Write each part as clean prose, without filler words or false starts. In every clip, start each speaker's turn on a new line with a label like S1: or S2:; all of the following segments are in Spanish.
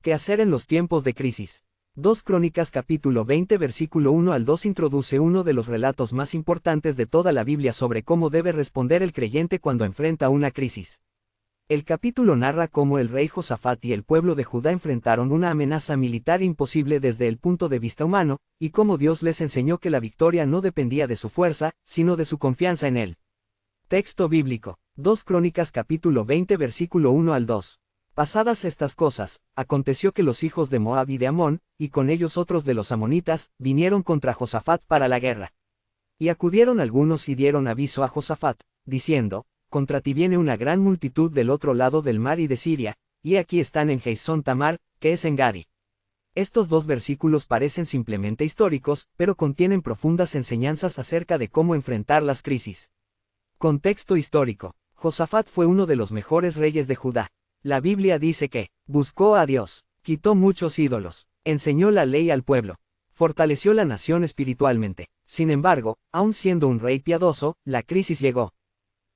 S1: ¿Qué hacer en los tiempos de crisis? 2 Crónicas capítulo 20 versículo 1 al 2 introduce uno de los relatos más importantes de toda la Biblia sobre cómo debe responder el creyente cuando enfrenta una crisis. El capítulo narra cómo el rey Josafat y el pueblo de Judá enfrentaron una amenaza militar imposible desde el punto de vista humano, y cómo Dios les enseñó que la victoria no dependía de su fuerza, sino de su confianza en Él. Texto bíblico. 2 Crónicas capítulo 20 versículo 1 al 2. Pasadas estas cosas, aconteció que los hijos de Moab y de Amón, y con ellos otros de los amonitas, vinieron contra Josafat para la guerra. Y acudieron algunos y dieron aviso a Josafat, diciendo: contra ti viene una gran multitud del otro lado del mar y de Siria, y aquí están en Jason Tamar, que es en Gadi. Estos dos versículos parecen simplemente históricos, pero contienen profundas enseñanzas acerca de cómo enfrentar las crisis. Contexto histórico. Josafat fue uno de los mejores reyes de Judá. La Biblia dice que buscó a Dios, quitó muchos ídolos, enseñó la ley al pueblo, fortaleció la nación espiritualmente. Sin embargo, aun siendo un rey piadoso, la crisis llegó.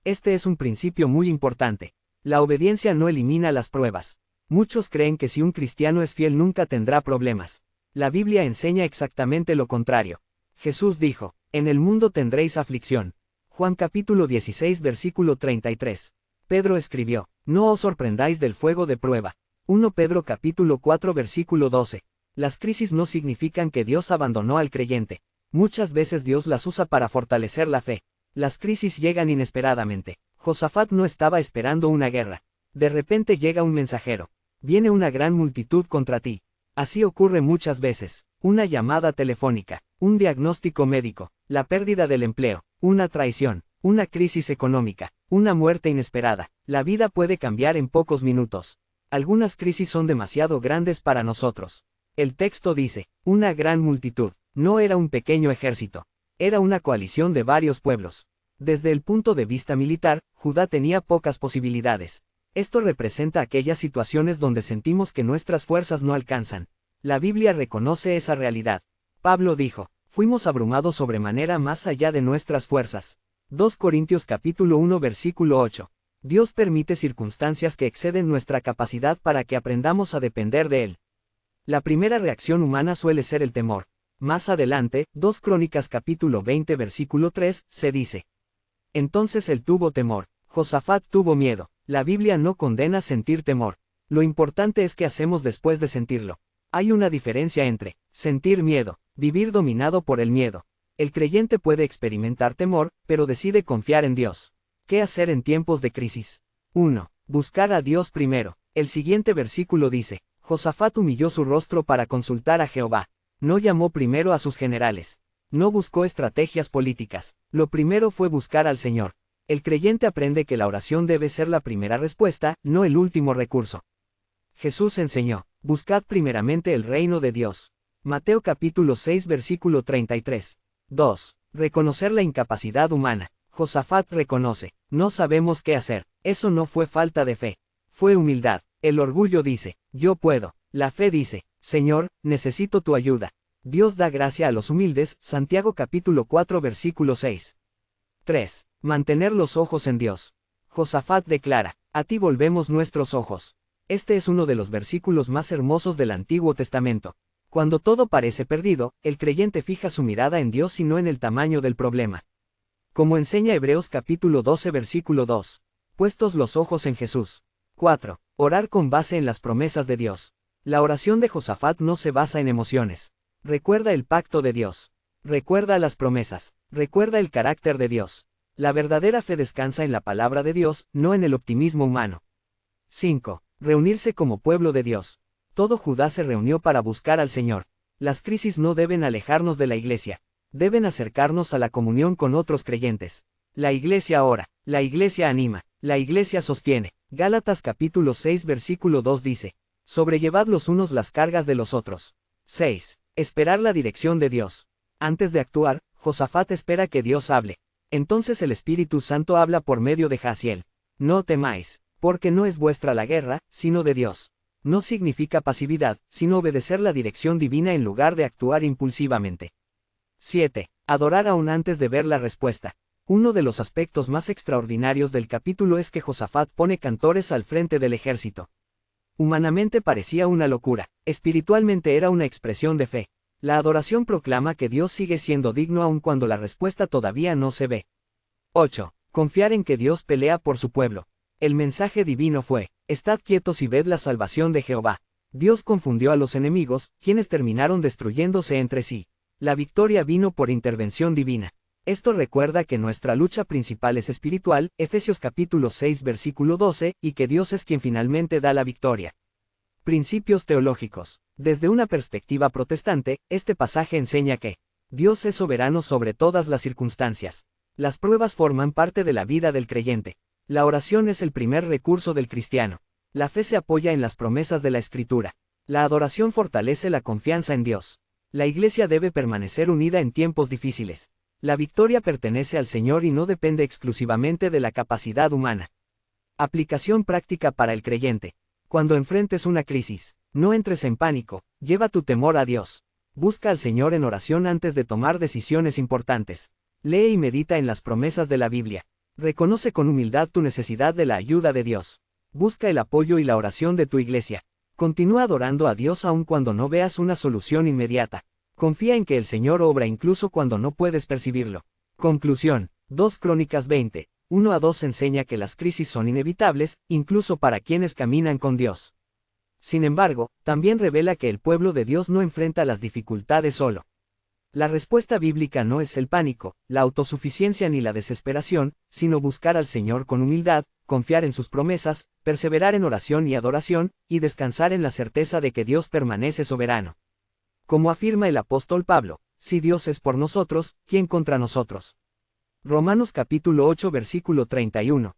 S1: Este es un principio muy importante. La obediencia no elimina las pruebas. Muchos creen que si un cristiano es fiel nunca tendrá problemas. La Biblia enseña exactamente lo contrario. Jesús dijo: en el mundo tendréis aflicción. Juan capítulo 16 versículo 33. Pedro escribió: no os sorprendáis del fuego de prueba. 1 Pedro capítulo 4 versículo 12. Las crisis no significan que Dios abandonó al creyente. Muchas veces Dios las usa para fortalecer la fe. Las crisis llegan inesperadamente. Josafat no estaba esperando una guerra. De repente llega un mensajero. Viene una gran multitud contra ti. Así ocurre muchas veces. Una llamada telefónica, un diagnóstico médico, la pérdida del empleo, una traición, una crisis económica, una muerte inesperada. La vida puede cambiar en pocos minutos. Algunas crisis son demasiado grandes para nosotros. El texto dice: una gran multitud. No era un pequeño ejército. Era una coalición de varios pueblos. Desde el punto de vista militar, Judá tenía pocas posibilidades. Esto representa aquellas situaciones donde sentimos que nuestras fuerzas no alcanzan. La Biblia reconoce esa realidad. Pablo dijo: fuimos abrumados sobremanera más allá de nuestras fuerzas. 2 Corintios capítulo 1 versículo 8. Dios permite circunstancias que exceden nuestra capacidad para que aprendamos a depender de Él. La primera reacción humana suele ser el temor. Más adelante, 2 Crónicas capítulo 20 versículo 3, se dice: entonces él tuvo temor. Josafat tuvo miedo. La Biblia no condena sentir temor. Lo importante es qué hacemos después de sentirlo. Hay una diferencia entre sentir miedo, vivir dominado por el miedo. El creyente puede experimentar temor, pero decide confiar en Dios. ¿Qué hacer en tiempos de crisis? 1. Buscar a Dios primero. El siguiente versículo dice: Josafat humilló su rostro para consultar a Jehová. No llamó primero a sus generales. No buscó estrategias políticas. Lo primero fue buscar al Señor. El creyente aprende que la oración debe ser la primera respuesta, no el último recurso. Jesús enseñó: buscad primeramente el reino de Dios. Mateo capítulo 6 versículo 33. 2. Reconocer la incapacidad humana. Josafat reconoce: no sabemos qué hacer. Eso no fue falta de fe. Fue humildad. El orgullo dice: yo puedo. La fe dice: Señor, necesito tu ayuda. Dios da gracia a los humildes. Santiago capítulo 4 versículo 6. 3. Mantener los ojos en Dios. Josafat declara: a ti volvemos nuestros ojos. Este es uno de los versículos más hermosos del Antiguo Testamento. Cuando todo parece perdido, el creyente fija su mirada en Dios y no en el tamaño del problema. Como enseña Hebreos capítulo 12 versículo 2. Puestos los ojos en Jesús. 4. Orar con base en las promesas de Dios. La oración de Josafat no se basa en emociones. Recuerda el pacto de Dios. Recuerda las promesas. Recuerda el carácter de Dios. La verdadera fe descansa en la palabra de Dios, no en el optimismo humano. 5. Reunirse como pueblo de Dios. Todo Judá se reunió para buscar al Señor. Las crisis no deben alejarnos de la iglesia. Deben acercarnos a la comunión con otros creyentes. La iglesia ora. La iglesia anima. La iglesia sostiene. Gálatas capítulo 6 versículo 2 dice: sobrellevad los unos las cargas de los otros. 6. Esperar la dirección de Dios. Antes de actuar, Josafat espera que Dios hable. Entonces el Espíritu Santo habla por medio de Jaziel. No temáis, porque no es vuestra la guerra, sino de Dios. No significa pasividad, sino obedecer la dirección divina en lugar de actuar impulsivamente. 7. Adorar aún antes de ver la respuesta. Uno de los aspectos más extraordinarios del capítulo es que Josafat pone cantores al frente del ejército. Humanamente parecía una locura, espiritualmente era una expresión de fe. La adoración proclama que Dios sigue siendo digno aun cuando la respuesta todavía no se ve. 8. Confiar en que Dios pelea por su pueblo. El mensaje divino fue: estad quietos y ved la salvación de Jehová. Dios confundió a los enemigos, quienes terminaron destruyéndose entre sí. La victoria vino por intervención divina. Esto recuerda que nuestra lucha principal es espiritual, Efesios capítulo 6 versículo 12, y que Dios es quien finalmente da la victoria. Principios teológicos. Desde una perspectiva protestante, este pasaje enseña que Dios es soberano sobre todas las circunstancias. Las pruebas forman parte de la vida del creyente. La oración es el primer recurso del cristiano. La fe se apoya en las promesas de la Escritura. La adoración fortalece la confianza en Dios. La Iglesia debe permanecer unida en tiempos difíciles. La victoria pertenece al Señor y no depende exclusivamente de la capacidad humana. Aplicación práctica para el creyente. Cuando enfrentes una crisis, no entres en pánico, lleva tu temor a Dios. Busca al Señor en oración antes de tomar decisiones importantes. Lee y medita en las promesas de la Biblia. Reconoce con humildad tu necesidad de la ayuda de Dios. Busca el apoyo y la oración de tu iglesia. Continúa adorando a Dios aun cuando no veas una solución inmediata. Confía en que el Señor obra incluso cuando no puedes percibirlo. Conclusión. 2 Crónicas 20, 1-2 enseña que las crisis son inevitables, incluso para quienes caminan con Dios. Sin embargo, también revela que el pueblo de Dios no enfrenta las dificultades solo. La respuesta bíblica no es el pánico, la autosuficiencia ni la desesperación, sino buscar al Señor con humildad, confiar en sus promesas, perseverar en oración y adoración, y descansar en la certeza de que Dios permanece soberano. Como afirma el apóstol Pablo, si Dios es por nosotros, ¿quién contra nosotros? Romanos capítulo 8 versículo 31.